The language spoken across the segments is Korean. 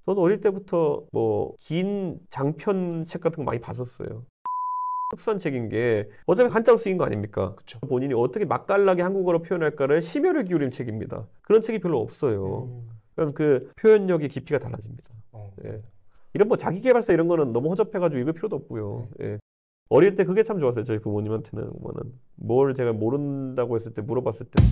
저도 어릴 때부터 뭐 긴 장편 책 같은 거 많이 봤었어요. 특수한 책인 게 어차피 한자로 쓰인 거 아닙니까? 그쵸. 본인이 어떻게 맛깔나게 한국어로 표현할까를 심혈을 기울인 책입니다. 그런 책이 별로 없어요. 그래서 그 표현력의 깊이가 달라집니다. 예. 이런 뭐 자기계발서 이런 거는 너무 허접해가지고 읽을 필요도 없고요. 예. 어릴 때 그게 참 좋았어요. 저희 부모님한테는 뭘 제가 모른다고 했을 때 물어봤을 때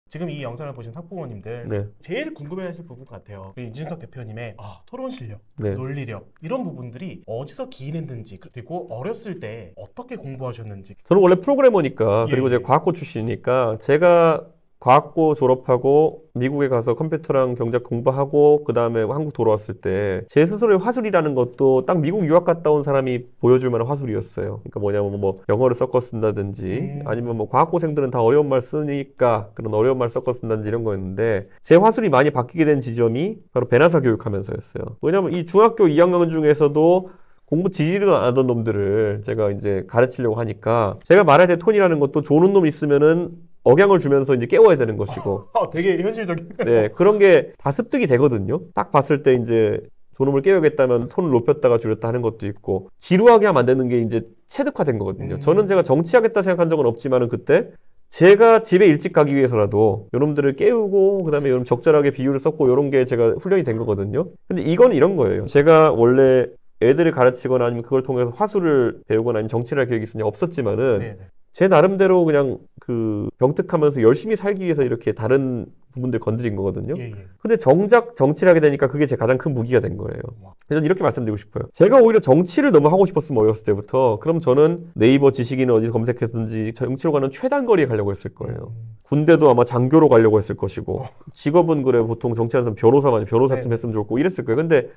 지금 이 영상을 보신 학부모님들 네. 제일 궁금해하실 부분 같아요. 이준석 대표님의 토론 실력, 네. 논리력 이런 부분들이 어디서 기인했는지 그리고 어렸을 때 어떻게 공부하셨는지. 저는 원래 프로그래머니까 그리고 예. 제가 과학고 출신이니까 제가 과학고 졸업하고 미국에 가서 컴퓨터랑 경제학 공부하고 그 다음에 한국 돌아왔을 때 제 스스로의 화술이라는 것도 딱 미국 유학 갔다 온 사람이 보여줄 만한 화술이었어요. 그러니까 뭐냐면 뭐 영어를 섞어 쓴다든지 아니면 뭐 과학고생들은 다 어려운 말 쓰니까 그런 어려운 말 섞어 쓴다든지 이런 거였는데 제 화술이 많이 바뀌게 된 지점이 바로 배나사 교육하면서였어요. 왜냐면 이 중학교 2학년 중에서도 공부 지지도 안 하던 놈들을 제가 이제 가르치려고 하니까 제가 말할 때 톤이라는 것도 좋은 놈 있으면은 억양을 주면서 이제 깨워야 되는 것이고 되게 현실적인. 네, 그런 게 다 습득이 되거든요. 딱 봤을 때 이제 저놈을 깨우겠다면 톤을 높였다가 줄였다 하는 것도 있고 지루하게 하면 안 되는 게 이제 체득화된 거거든요. 저는 제가 정치하겠다 생각한 적은 없지만은 그때 제가 집에 일찍 가기 위해서라도 요놈들을 깨우고 그다음에 요놈 적절하게 비율을 썼고 요런 게 제가 훈련이 된 거거든요. 근데 이건 이런 거예요. 제가 원래 애들을 가르치거나 아니면 그걸 통해서 화술을 배우거나 아니면 정치를 할 계획이 있으냐 없었지만은 네네. 제 나름대로 그냥 그 병특하면서 열심히 살기 위해서 이렇게 다른 부분들 건드린 거거든요. 예. 근데 정작 정치를 하게 되니까 그게 제 가장 큰 무기가 된 거예요. 그래서 이렇게 말씀드리고 싶어요. 제가 오히려 정치를 너무 하고 싶었으면 어렸을 때부터 그럼 저는 네이버 지식인을 어디서 검색했든지 정치로 가는 최단거리에 가려고 했을 거예요. 군대도 아마 장교로 가려고 했을 것이고 직업은 그래 보통 정치하는 사람 변호사만 변호사쯤 했으면 좋고 이랬을 거예요. 근데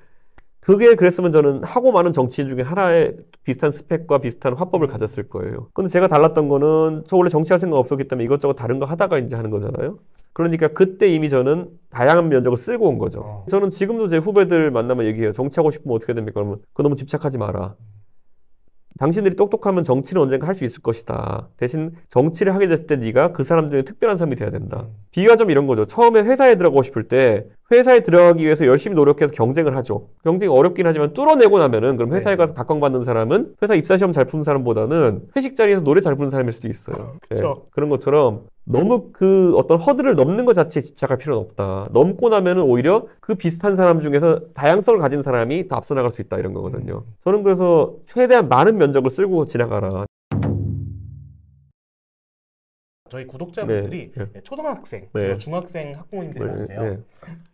그게 그랬으면 저는 하고 많은 정치인 중에 하나의 비슷한 스펙과 비슷한 화법을 가졌을 거예요. 근데 제가 달랐던 거는 저 원래 정치할 생각 없었기 때문에 이것저것 다른 거 하다가 이제 하는 거잖아요. 그러니까 그때 이미 저는 다양한 면적을 쓸고 온 거죠. 저는 지금도 제 후배들 만나면 얘기해요. 정치하고 싶으면 어떻게 됩니까? 그러면 그거 너무 집착하지 마라. 당신들이 똑똑하면 정치는 언젠가 할 수 있을 것이다. 대신 정치를 하게 됐을 때 네가 그 사람 중에 특별한 사람이 돼야 된다. 비유가 좀 이런 거죠. 처음에 회사에 들어가고 싶을 때 회사에 들어가기 위해서 열심히 노력해서 경쟁을 하죠. 경쟁이 어렵긴 하지만 뚫어내고 나면은 그럼 회사에 가서 각광받는 사람은 회사 입사 시험 잘 푸는 사람보다는 회식 자리에서 노래 잘 부르는 사람일 수도 있어요. 그렇죠. 네. 그런 것처럼 너무 그 어떤 허들을 넘는 것 자체에 집착할 필요는 없다. 넘고 나면은 오히려 그 비슷한 사람 중에서 다양성을 가진 사람이 더 앞서 나갈 수 있다 이런 거거든요. 저는 그래서 최대한 많은 면적을 쓸고 지나가라. 저희 구독자분들이 네. 초등학생, 네. 그리고 중학생 학부모님들이 많으세요. 네.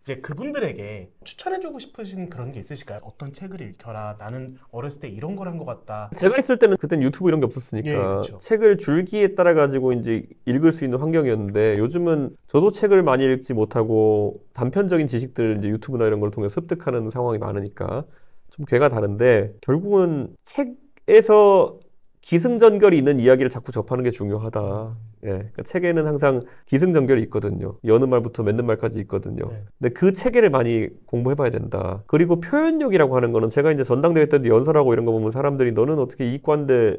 이제 그분들에게 추천해주고 싶으신 그런 게 있으실까요? 어떤 책을 읽혀라. 나는 어렸을 때 이런 걸 한 것 같다. 제가 있을 때는 그땐 유튜브 이런 게 없었으니까 예, 그렇죠. 책을 줄기에 따라 가지고 이제 읽을 수 있는 환경이었는데 요즘은 저도 책을 많이 읽지 못하고 단편적인 지식들 이제 유튜브나 이런 걸 통해 습득하는 상황이 많으니까 좀 괴가 다른데 결국은 책에서 기승전결이 있는 이야기를 자꾸 접하는 게 중요하다. 예, 그러니까 책에는 항상 기승전결이 있거든요. 여는 말부터 맺는 말까지 있거든요. 네. 근데 그 체계를 많이 공부해봐야 된다. 그리고 표현력이라고 하는 거는 제가 이제 전당대회 때도 연설하고 이런 거 보면 사람들이 너는 어떻게 이과인데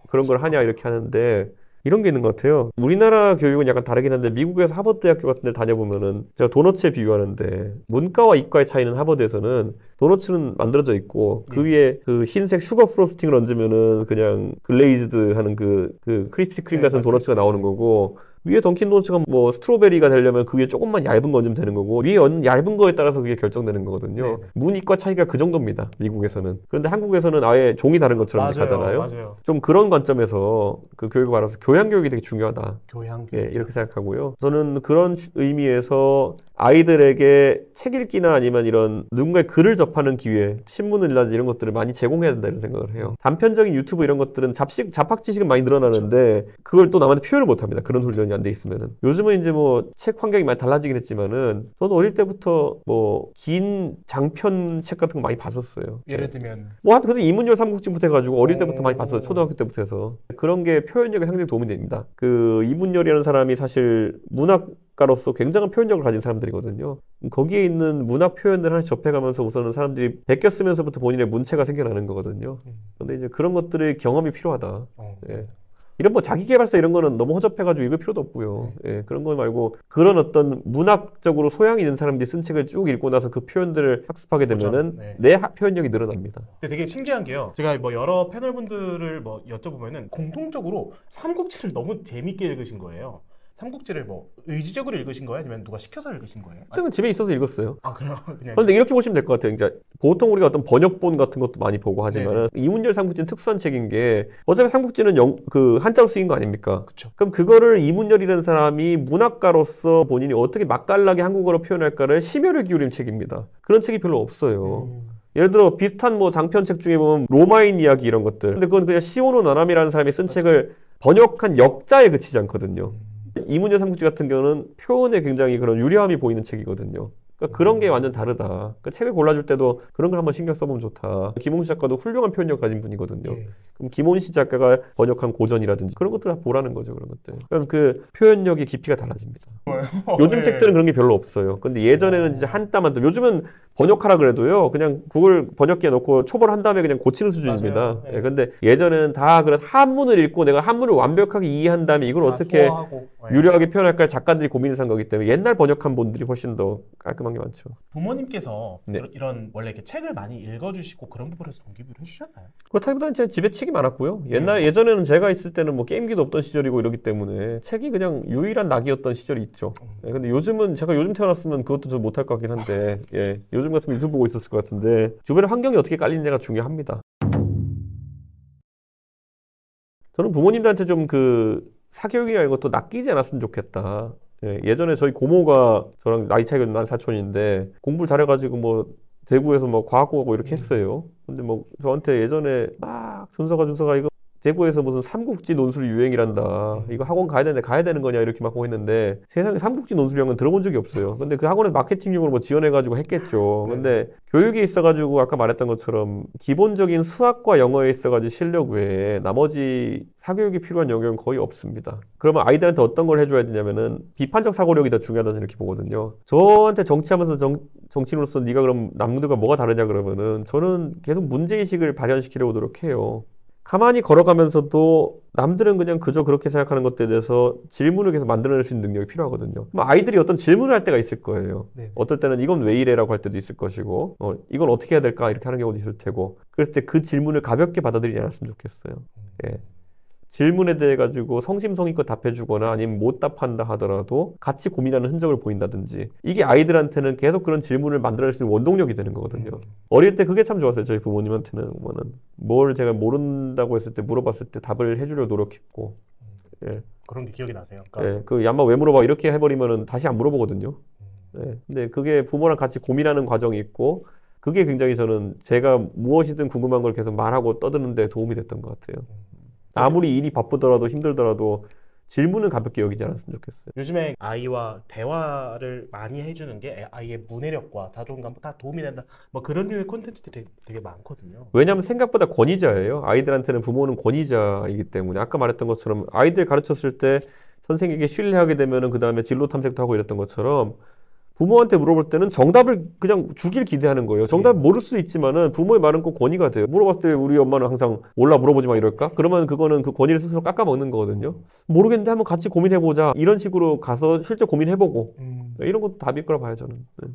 그런 걸 하냐 이렇게 하는데 이런 게 있는 것 같아요. 우리나라 교육은 약간 다르긴 한데 미국에서 하버드 대학교 같은 데 다녀보면은 제가 도너츠에 비유하는데 문과와 이과의 차이는 하버드에서는 도너츠는 만들어져 있고 그 위에 그 흰색 슈거 프로스팅을 얹으면은 그냥 글레이즈드 하는 그 크리스피 크림 같은 도너츠가 나오는 거고 위에 던킨 도너츠가 뭐 스트로베리가 되려면 그 위에 조금만 얇은 거 얹으면 되는 거고 위에 얹은 얇은 거에 따라서 그게 결정되는 거거든요. 문이과 차이가 그 정도입니다. 미국에서는. 그런데 한국에서는 아예 종이 다른 것처럼 가잖아요. 맞아요. 좀 그런 관점에서 그 교육을 말해서 교양교육이 되게 중요하다. 교양. 예, 이렇게 생각하고요. 저는 그런 의미에서 아이들에게 책 읽기나 아니면 이런 누군가의 글을 접하는 기회, 신문을 읽는다 이런 것들을 많이 제공해야 된다 이런 생각을 해요. 단편적인 유튜브 이런 것들은 잡학 지식은 많이 늘어나는데 그걸 또 남한테 표현을 못 합니다. 그런 훈련이 안 돼 있으면은. 요즘은 이제 뭐 책 환경이 많이 달라지긴 했지만은 저도 어릴 때부터 뭐 긴 장편 책 같은 거 많이 봤었어요. 예를 들면 뭐 근데 이문열 삼국지부터 해가지고 어릴 때부터 많이 봤어요. 초등학교 때부터 해서. 그런 게 표현력에 상당히 도움이 됩니다. 그 이문열이라는 사람이 사실 문학 문학가로서 굉장한 표현력을 가진 사람들이거든요. 거기에 있는 문학 표현들 하나씩 접해가면서 우선은 사람들이 베껴 쓰면서부터 본인의 문체가 생겨나는 거거든요. 근데 이제 그런 것들의 경험이 필요하다. 예. 이런 뭐 자기계발서 이런 거는 너무 허접해가지고 읽을 필요도 없고요. 예, 그런 거 말고 그런 어떤 문학적으로 소양이 있는 사람들이 쓴 책을 쭉 읽고 나서 그 표현들을 학습하게 되면은 내 표현력이 늘어납니다. 근데 되게 신기한 게요. 제가 뭐 여러 패널분들을 뭐 여쭤보면은 공통적으로 삼국지를 너무 재밌게 읽으신 거예요. 삼국지를 뭐 의지적으로 읽으신 거예요? 아니면 누가 시켜서 읽으신 거예요? 그때는 집에 있어서 읽었어요. 아 그래요? 그냥. 그런데 이렇게 보시면 될 것 같아요. 그러니까 보통 우리가 어떤 번역본 같은 것도 많이 보고 하지만 이문열 삼국지는 특수한 책인 게 어차피 삼국지는 그 한자로 쓰인 거 아닙니까? 그쵸. 그럼 그거를 이문열이라는 사람이 문학가로서 본인이 어떻게 맛깔나게 한국어로 표현할까를 심혈을 기울인 책입니다. 그런 책이 별로 없어요. 예를 들어 비슷한 뭐 장편책 중에 보면 로마인 이야기 이런 것들. 근데 그건 그냥 시오노 나나미라는 사람이 쓴 책을 번역한 역자에 그치지 않거든요. 이문열 삼국지 같은 경우는 표현에 굉장히 그런 유려함이 보이는 책이거든요. 그러니까 그런 게 완전 다르다. 그러니까 책을 골라줄 때도 그런 걸 한번 신경 써보면 좋다. 김홍시 작가도 훌륭한 표현력 가진 분이거든요. 그럼 김홍시 작가가 번역한 고전이라든지 그런 것들 다 보라는 거죠. 그런 것들. 그럼 그 표현력의 깊이가 달라집니다. 요즘 책들은 그런 게 별로 없어요. 근데 예전에는 진짜 한 땀 한 땀. 요즘은 번역하라 그래도요. 그냥 구글 번역기에 넣고 초벌한 다음에 그냥 고치는 수준입니다. 예, 근데 예전에는 다 그런 한문을 읽고 내가 한문을 완벽하게 이해한 다음에 이걸 어떻게 소화하고. 유려하게 표현할까 작가들이 고민을 한 거기 때문에 옛날 번역한 분들이 훨씬 더 깔끔한 게 많죠. 부모님께서 이런 원래 이렇게 책을 많이 읽어주시고 그런 부분에서 동기부여를 해주셨나요? 그렇다기보다는 제 집에 책이 많았고요. 예전에는 제가 있을 때는 뭐 게임기도 없던 시절이고 이러기 때문에 책이 그냥 유일한 낙이었던 시절이 있죠. 예, 근데 요즘은 제가 요즘 태어났으면 그것도 좀 못할 것 같긴 한데 예, 요즘 같으면 유튜브 보고 있었을 것 같은데 주변에 환경이 어떻게 깔리느냐가 중요합니다. 저는 부모님들한테 좀 그 사교육이나 이런 것도 낚이지 않았으면 좋겠다. 예, 예전에 저희 고모가 저랑 나이 차이가 난 사촌인데 공부를 잘해가지고 뭐 대구에서 뭐 과학고 가고 이렇게 했어요. 근데 뭐 저한테 예전에 막 준서가 이거 대구에서 무슨 삼국지 논술이 유행이란다. 이거 학원 가야 되는 거냐 이렇게 막 하고 했는데 세상에 삼국지 논술이란 들어본 적이 없어요. 근데 그 학원에 마케팅용으로 뭐 지원해가지고 했겠죠. 근데 교육에 있어가지고 아까 말했던 것처럼 기본적인 수학과 영어에 있어가지고 실력 외에 나머지 사교육이 필요한 영역은 거의 없습니다. 그러면 아이들한테 어떤 걸 해줘야 되냐면은 비판적 사고력이 더 중요하다는 이렇게 보거든요. 저한테 정치하면서 정치인으로서 네가 그럼 남들과 뭐가 다르냐 그러면은 저는 계속 문제의식을 발현시키려고 노력해요. 가만히 걸어가면서도 남들은 그냥 그저 그렇게 생각하는 것들에 대해서 질문을 계속 만들어낼 수 있는 능력이 필요하거든요. 아이들이 어떤 질문을 할 때가 있을 거예요. 어떨 때는 이건 왜 이래라고 할 때도 있을 것이고 이건 어떻게 해야 될까 이렇게 하는 경우도 있을 테고 그랬을 때 그 질문을 가볍게 받아들이지 않았으면 좋겠어요. 예. 질문에 대해 가지고 성심성의껏 답해주거나 아니면 못 답한다 하더라도 같이 고민하는 흔적을 보인다든지 이게 아이들한테는 계속 그런 질문을 만들어낼 수 있는 원동력이 되는 거거든요. 어릴 때 그게 참 좋았어요. 저희 부모님한테는 보면은 뭘 제가 모른다고 했을 때 물어봤을 때 답을 해주려고 노력했고 예. 그런 게 기억이 나세요? 그러니까 예. 그 야마 왜 물어봐 이렇게 해버리면은 다시 안 물어보거든요. 예. 근데 그게 부모랑 같이 고민하는 과정이 있고 그게 굉장히 저는 제가 무엇이든 궁금한 걸 계속 말하고 떠드는 데 도움이 됐던 것 같아요. 아무리 일이 바쁘더라도 힘들더라도 질문은 가볍게 여기지 않았으면 좋겠어요. 요즘에 아이와 대화를 많이 해주는 게 아이의 문해력과 자존감 다 도움이 된다. 뭐 그런 류의 콘텐츠들이 되게 많거든요. 왜냐하면 생각보다 권위자예요. 아이들한테는 부모는 권위자이기 때문에 아까 말했던 것처럼 아이들 가르쳤을 때 선생님에게 신뢰하게 되면은 그 다음에 진로 탐색도 하고 이랬던 것처럼 부모한테 물어볼 때는 정답을 그냥 주길 기대하는 거예요. 정답을 모를 수 있지만은 부모의 말은 꼭 권위가 돼요. 물어봤을 때 우리 엄마는 항상 몰라 물어보지 마 이럴까? 그러면 그거는 그 권위를 스스로 깎아먹는 거거든요. 모르겠는데 한번 같이 고민해보자. 이런 식으로 가서 실제 고민해보고 이런 것도 답일 거라 봐요 저는. 네.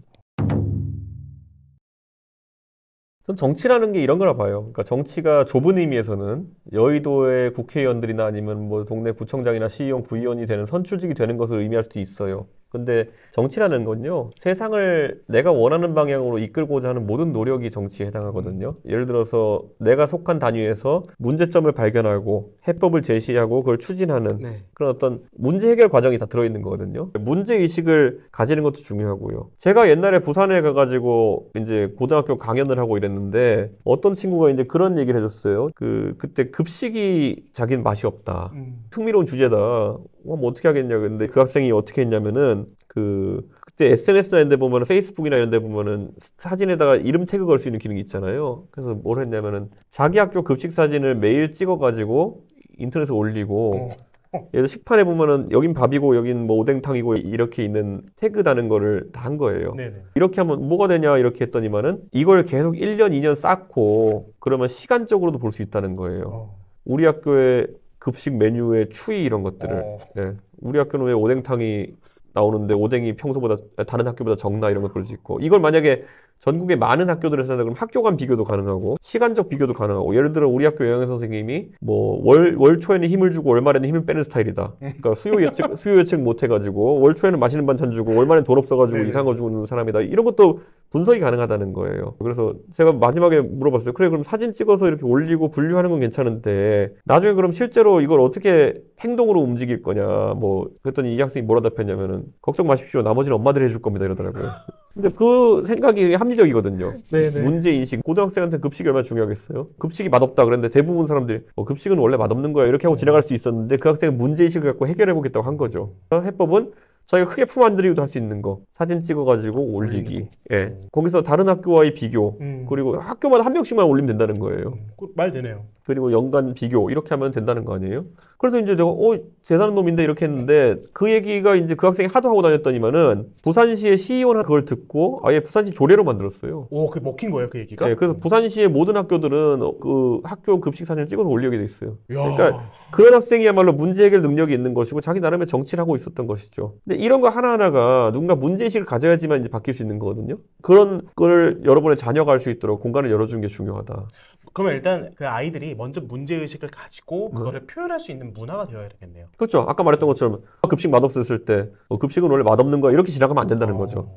전 정치라는 게 이런 거라 봐요. 그러니까 정치가 좁은 의미에서는 여의도의 국회의원들이나 아니면 뭐 동네 구청장이나 시의원, 구의원이 되는 선출직이 되는 것을 의미할 수도 있어요. 근데 정치라는 건요, 세상을 내가 원하는 방향으로 이끌고자 하는 모든 노력이 정치에 해당하거든요. 예를 들어서 내가 속한 단위에서 문제점을 발견하고 해법을 제시하고 그걸 추진하는 그런 어떤 문제 해결 과정이 다 들어있는 거거든요. 문제의식을 가지는 것도 중요하고요. 제가 옛날에 부산에 가가지고 이제 고등학교 강연을 하고 이랬는데 어떤 친구가 이제 그런 얘기를 해줬어요. 그때 급식이 자기는 맛이 없다. 흥미로운 주제다. 뭐 어떻게 하겠냐. 근데 그 학생이 어떻게 했냐면은 그때 SNS나 이런 데 보면은 페이스북이나 이런 데 보면은 사진에다가 이름 태그 걸 수 있는 기능이 있잖아요. 그래서 뭘 했냐면은 자기 학교 급식 사진을 매일 찍어가지고 인터넷에 올리고 예를 들어 식판에 보면은 여긴 밥이고 여긴 뭐 오뎅탕이고 이렇게 있는 태그 다는 거를 다 한 거예요. 네네. 이렇게 하면 뭐가 되냐 이렇게 했더니만은 이걸 계속 1년, 2년 쌓고 그러면 시간적으로도 볼 수 있다는 거예요. 어. 우리 학교의 급식 메뉴의 추이 이런 것들을 예. 우리 학교는 왜 오뎅탕이 나오는데 오뎅이 평소보다 다른 학교보다 적나 이런 걸 볼 수 있고 이걸 만약에 전국의 많은 학교들에서 한다 그러면 학교 간 비교도 가능하고 시간적 비교도 가능하고 예를 들어 우리 학교 영양사 선생님이 뭐 월 초에는 힘을 주고 월 말에는 힘을 빼는 스타일이다. 그러니까 수요 예측 못 해가지고 월 초에는 맛있는 반찬 주고 월 말에는 돈 없어가지고 네네. 이상한 거 주는 사람이다. 이런 것도 분석이 가능하다는 거예요. 그래서 제가 마지막에 물어봤어요. 그래 그럼 사진 찍어서 이렇게 올리고 분류하는 건 괜찮은데 나중에 그럼 실제로 이걸 어떻게 행동으로 움직일 거냐 뭐 그랬더니 이 학생이 뭐라 답했냐면은 걱정 마십시오. 나머지는 엄마들이 해줄 겁니다 이러더라고요. 근데 그 생각이 합리적이거든요. 네네. 문제인식. 고등학생한테 급식이 얼마나 중요하겠어요? 급식이 맛없다 그랬는데 대부분 사람들이 급식은 원래 맛없는 거야 이렇게 하고 지나갈 수 있었는데 그 학생은 문제인식을 갖고 해결해 보겠다고 한 거죠. 해법은 자기가 크게 품 안 들이고도 할 수 있는 거. 사진 찍어가지고 올리기. 예. 거기서 다른 학교와의 비교. 그리고 학교마다 한 명씩만 올리면 된다는 거예요. 말 되네요. 그리고 연간 비교 이렇게 하면 된다는 거 아니에요? 그래서 이제 내가 재사는 놈인데 이렇게 했는데 그 얘기가 이제 그 학생이 하도 하고 다녔더니만은 부산시의 시의원은 그걸 듣고 아예 부산시 조례로 만들었어요. 오, 그게 먹힌 거예요, 그 얘기가? 네, 그래서 부산시의 모든 학교들은 그 학교 급식 사진을 찍어서 올리게 돼 있어요. 이야. 그러니까 그런 학생이야말로 문제 해결 능력이 있는 것이고 자기 나름의 정치를 하고 있었던 것이죠. 근데 이런 거 하나하나가 누군가 문제의식을 가져야지만 이제 바뀔 수 있는 거거든요. 그런 걸 여러분의 자녀가 할 수 있도록 공간을 열어주는 게 중요하다. 그러면 일단 그 아이들이 먼저 문제의식을 가지고 그거를 표현할 수 있는 문화가 되어야 되겠네요. 그렇죠. 아까 말했던 것처럼 급식 맛없었을 때 급식은 원래 맛없는 거야 이렇게 지나가면 안 된다는 거죠.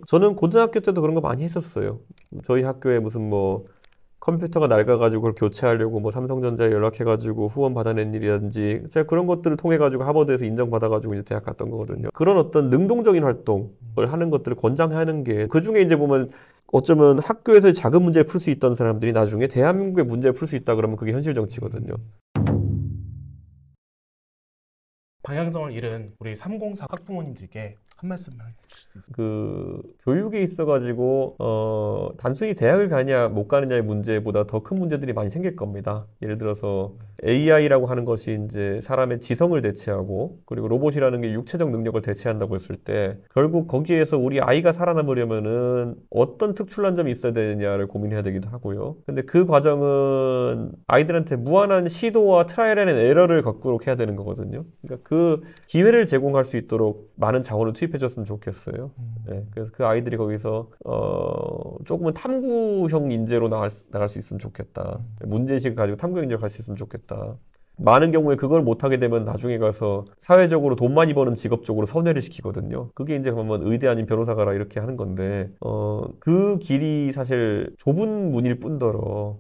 저는 고등학교 때도 그런 거 많이 했었어요. 저희 학교에 무슨 뭐 컴퓨터가 낡아가지고 그걸 교체하려고 뭐 삼성전자에 연락해가지고 후원 받아낸 일이라든지 제가 그런 것들을 통해가지고 하버드에서 인정받아가지고 이제 대학 갔던 거거든요. 그런 어떤 능동적인 활동을 하는 것들을 권장하는 게 그중에 이제 보면 어쩌면 학교에서의 작은 문제를 풀 수 있던 사람들이 나중에 대한민국의 문제를 풀 수 있다 그러면 그게 현실 정치거든요. 방향성을 잃은 우리 304 학부모님들께 한 말씀 해주실 수 있을까요? 그 교육에 있어가지고 단순히 대학을 가냐 못 가느냐의 문제보다 더 큰 문제들이 많이 생길 겁니다. 예를 들어서 AI라고 하는 것이 이제 사람의 지성을 대체하고 그리고 로봇이라는 게 육체적 능력을 대체한다고 했을 때 결국 거기에서 우리 아이가 살아남으려면은 어떤 특출난 점이 있어야 되느냐를 고민해야 되기도 하고요. 근데 그 과정은 아이들한테 무한한 시도와 트라이얼 앤 에러를 겪도록 해야 되는 거거든요. 그러니까 그 기회를 제공할 수 있도록 많은 자원을 투입해줬으면 좋겠어요. 네, 그래서 그 아이들이 거기서 조금은 탐구형 인재로 나갈 수 있으면 좋겠다. 문제의식을 가지고 탐구 인재로 갈 수 있으면 좋겠다. 많은 경우에 그걸 못하게 되면 나중에 가서 사회적으로 돈 많이 버는 직업 쪽으로 선회를 시키거든요. 그게 이제 그러면 의대 아닌 변호사 가라 이렇게 하는 건데 그 길이 사실 좁은 문일 뿐더러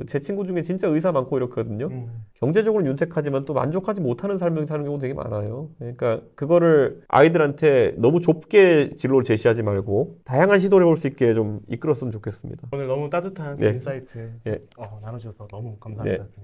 제 친구 중에 진짜 의사 많고 이렇거든요. 경제적으로 윤택하지만 또 만족하지 못하는 삶을 사는 경우 되게 많아요. 그러니까 그거를 아이들한테 너무 좁게 진로를 제시하지 말고 다양한 시도를 해볼 수 있게 좀 이끌었으면 좋겠습니다. 오늘 너무 따뜻한 네. 인사이트 네. 나눠주셔서 너무 감사합니다. 네.